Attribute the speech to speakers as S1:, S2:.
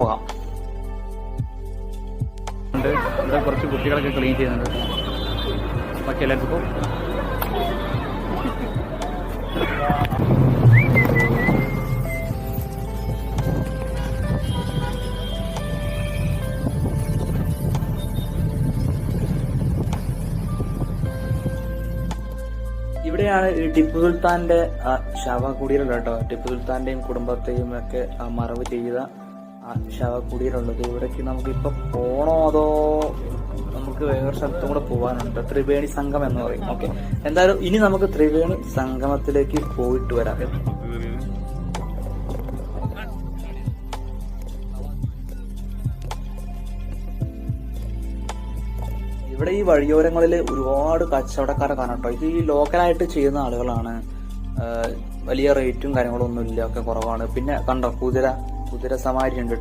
S1: പോകാം. ഇവിടെ കുറച്ച് കുട്ടികളൊക്കെ ക്ലീൻ ചെയ്യുന്നുണ്ട്. ബാക്കി എല്ലാവർക്കും പോകും. ഇവിടെയാണ് ഈ ടിപ്പു സുൽത്താന്റെ ശവകുടീരം കേട്ടോ. ടിപ്പു സുൽത്താന്റെയും കുടുംബത്തെയും ഒക്കെ മറവ് ചെയ്ത ശവകുടീരമുള്ളത്. ഇവിടേക്ക് നമുക്കിപ്പോ പോണോ അതോ നമുക്ക് വേറെ സ്ഥലത്തും കൂടെ പോകാനുണ്ട്. ത്രിവേണി സംഗമം എന്ന് പറയും. ഓക്കെ, എന്തായാലും ഇനി നമുക്ക് ത്രിവേണി സംഗമത്തിലേക്ക് പോയിട്ട് വരാം. ഇവിടെ ഈ വഴിയോരങ്ങളിൽ ഒരുപാട് കച്ചവടക്കാരെ കാണാം കേട്ടോ. ഇത് ഈ ലോക്കലായിട്ട് ചെയ്യുന്ന ആളുകളാണ്. വലിയ റേറ്റും കാര്യങ്ങളൊന്നും ഇല്ല, ഒക്കെ കുറവാണ്. പിന്നെ കണ്ടോ കുതിര സവാരി ഉണ്ട്.